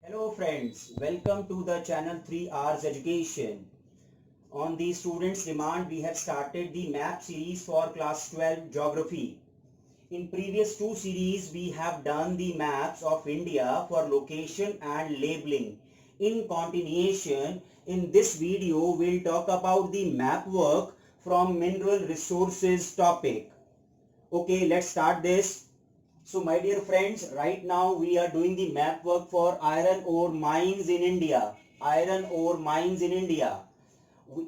Hello friends, welcome to the channel 3 Hours Education. On the students' demand, we have started the map series for class 12 geography. In previous two series, we have done the maps of India for location and labeling. In continuation, in this video, we'll talk about the map work from mineral resources topic. Okay, let's start this. So my dear friends, right now we are doing the map work for iron ore mines in India. Iron ore mines in India.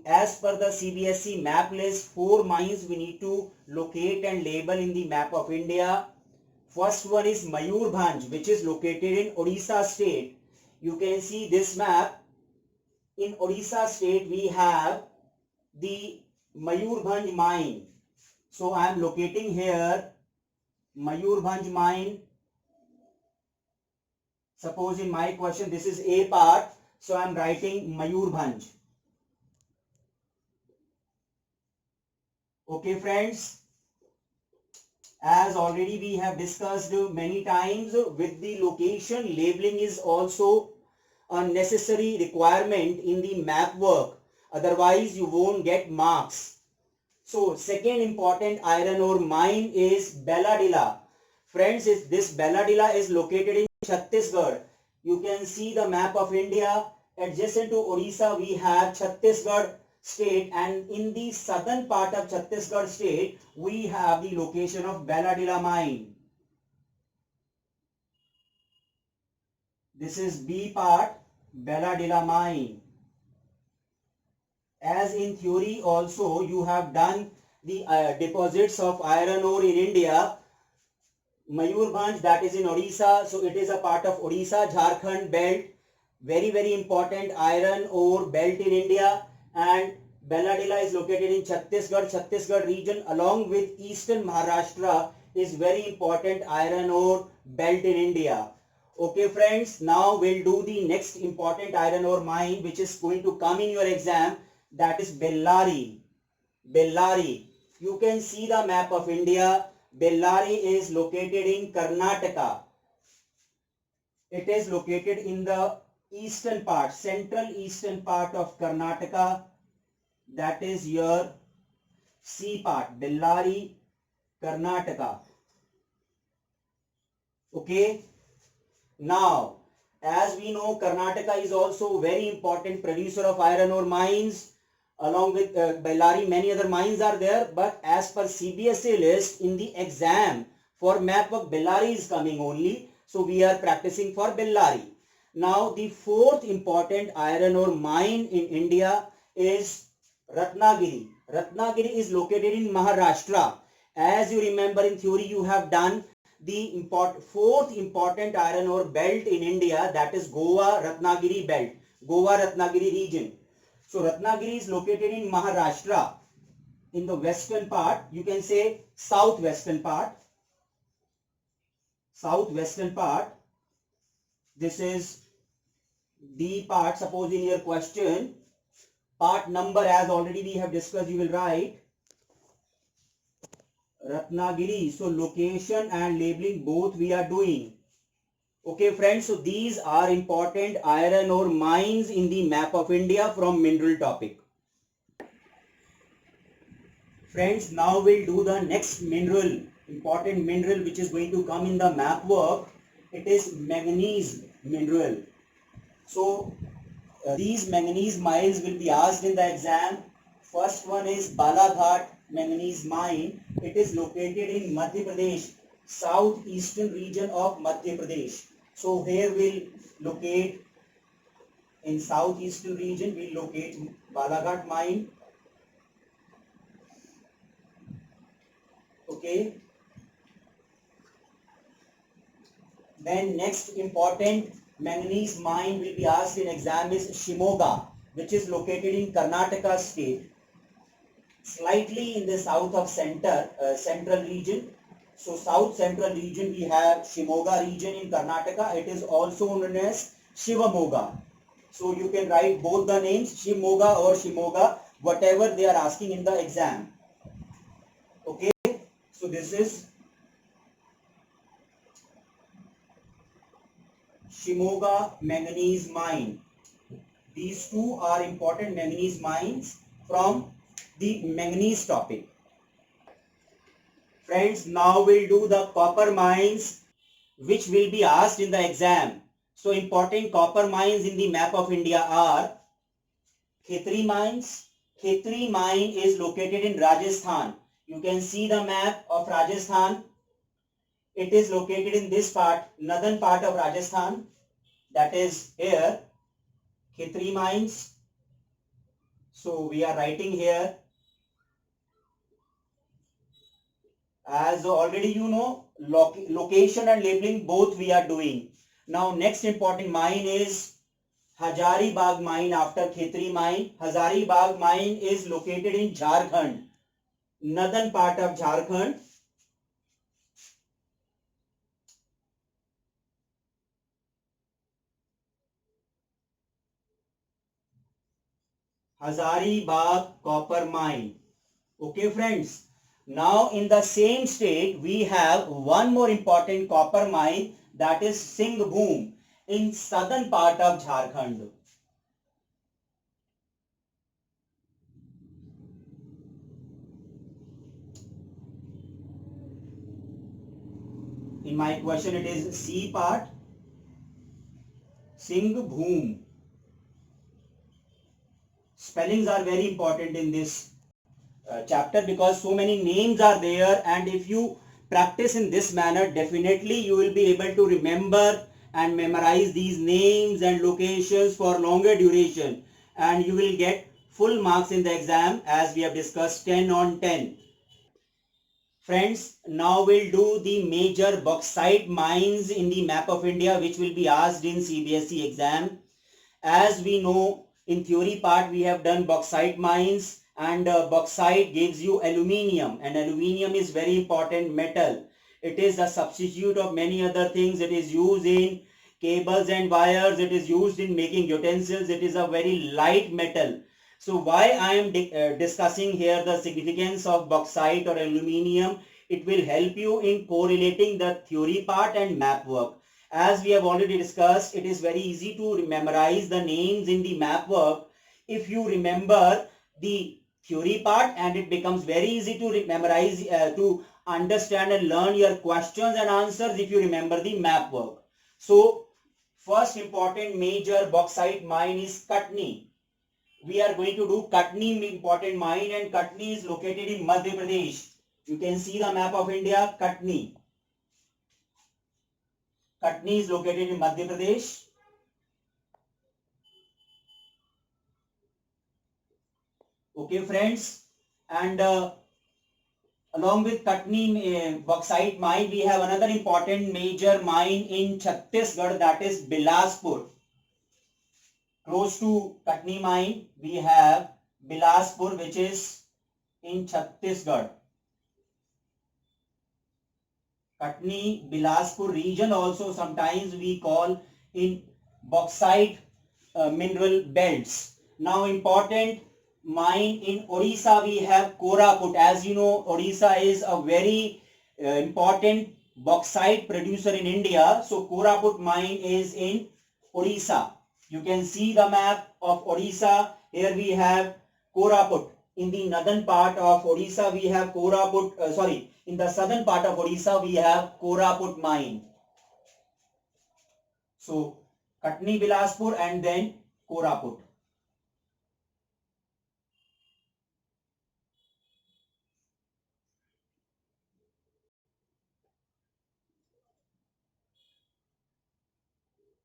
As per the CBSE map list, 4 mines we need to locate and label in the map of India. First one is Mayurbhanj, which is located in Odisha state. You can see this map. In Odisha state we have the Mayurbhanj mine. So I am locating here Mayurbhanj mine. Suppose in my question this is A part, so I am writing Mayurbhanj. Okay friends, as already we have discussed many times, with the location labeling is also a necessary requirement in the map work, otherwise you won't get marks. So second important iron ore mine is Belladilla. Friends, this Belladilla is located in Chhattisgarh. You can see the map of India. Adjacent to Odisha we have Chhattisgarh state, and in the southern part of Chhattisgarh state we have the location of Belladilla mine. This is B part, Belladilla mine. As in theory also you have done the deposits of iron ore in India. Mayurbhanj, that is in Odisha, so it is a part of Odisha Jharkhand belt, very important iron ore belt in India. And Belladilla is located in Chhattisgarh region, along with eastern Maharashtra is very important iron ore belt in India. Okay friends, now we'll do the next important iron ore mine which is going to come in your exam, that is Bellary. Bellary. You can see the map of India. Bellary is located in Karnataka. It is located in the eastern part, central eastern part of Karnataka. That is your C part, Bellary, Karnataka. Okay. Now, as we know, Karnataka is also very important producer of iron ore mines. Along with Bellary, many other mines are there, but as per CBSE list, in the exam for map work, Bellary is coming only. So we are practicing for Bellary. Now the fourth important iron ore mine in India is Ratnagiri. Ratnagiri is located in Maharashtra. As you remember in theory, you have done the fourth important iron ore belt in India, that is Goa Ratnagiri belt, Goa Ratnagiri region. So Ratnagiri is located in Maharashtra, in the western part, you can say southwestern part. Southwestern part. This is D part. Suppose in your question, part number as already we have discussed, you will write Ratnagiri. So location and labeling both we are doing. Okay friends, so these are important iron ore mines in the map of India from mineral topic. Friends, now we'll do the next mineral, important mineral which is going to come in the map work. It is manganese mineral. So these manganese mines will be asked in the exam. First one is Balaghat manganese mine. It is located in Madhya Pradesh, southeastern region of Madhya Pradesh. So here we'll locate, in southeastern region we'll locate Balaghat mine. Okay. Then next important manganese mine will be asked in exam is Shimoga, which is located in Karnataka state, slightly in the south of central region. So south central region we have Shimoga region in Karnataka. It is also known as Shivamoga. So you can write both the names, Shimoga or Shimoga, whatever they are asking in the exam. Okay. So this is Shimoga manganese mine. These two are important manganese mines from the manganese topic. Friends, now we'll do the copper mines which will be asked in the exam. So important copper mines in the map of India are Khetri mines. Khetri mine is located in Rajasthan. You can see the map of Rajasthan. It is located in this part, northern part of Rajasthan. That is here, Khetri mines. So we are writing here. As already you know, location and labeling both we are doing. Now next important mine is Hazaribagh mine after Khetri mine. Hazaribagh mine is located in Jharkhand, northern part of Jharkhand. Hazaribagh copper mine. Okay friends. Now in the same state we have one more important copper mine, that is Singhbhum in southern part of Jharkhand. In my question it is C part, Singhbhum. Spellings are very important in this chapter because so many names are there, and if you practice in this manner, definitely you will be able to remember and memorize these names and locations for longer duration, and you will get full marks in the exam as we have discussed, 10 on 10. Friends, now we'll do the major bauxite mines in the map of India which will be asked in CBSE exam. As we know, in theory part we have done bauxite mines, and bauxite gives you aluminium, and aluminium is very important metal. It is a substitute of many other things. It is used in cables and wires. It is used in making utensils. It is a very light metal. So why I am discussing here the significance of bauxite or aluminium? It will help you in correlating the theory part and map work. As we have already discussed, it is very easy to memorize the names in the map work if you remember the theory part, and it becomes very easy to memorize, to understand and learn your questions and answers if you remember the map work. So first important major bauxite mine is Katni. We are going to do Katni important mine, and Katni is located in Madhya Pradesh. You can see the map of India, Katni. Katni is located in Madhya Pradesh. Okay friends, and along with Katni bauxite mine, we have another important major mine in Chhattisgarh, that is Bilaspur. Close to Katni mine, we have Bilaspur, which is in Chhattisgarh. Katni, Bilaspur region also sometimes we call in bauxite mineral belts. Now important mine in Odisha, we have Koraput. As you know, Odisha is a very important bauxite producer in India. So Koraput mine is in Odisha. You can see the map of Odisha. Here we have Koraput. In the northern part of Odisha we have Koraput, in the southern part of Odisha we have Koraput mine. So Katni, Bilaspur, and then Koraput.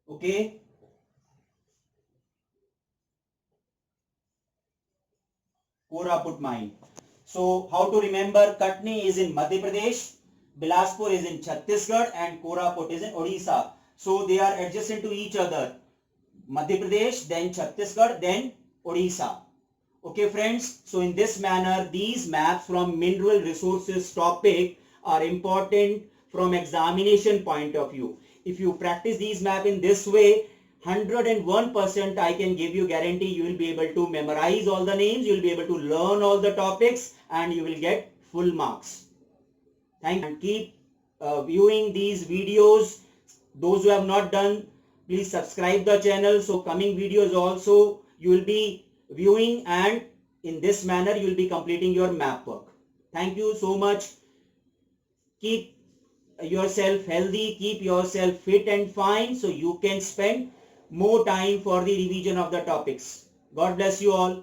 Okay. Koraput mine. So how to remember? Katni is in Madhya Pradesh, Bilaspur is in Chhattisgarh, and Koraput is in Odisha. So they are adjacent to each other. Madhya Pradesh, then Chhattisgarh, then Odisha. Okay friends, so in this manner these maps from mineral resources topic are important from examination point of view. If you practice these maps in this way, 101% I can give you guarantee you will be able to memorize all the names, you will be able to learn all the topics, and you will get full marks. Thank you, and keep viewing these videos. Those who have not done, Please subscribe the channel, so coming videos also you will be viewing, and in this manner you will be completing your map work. Thank you so much. Keep yourself healthy, keep yourself fit and fine, so you can spend more time for the revision of the topics. God bless you all.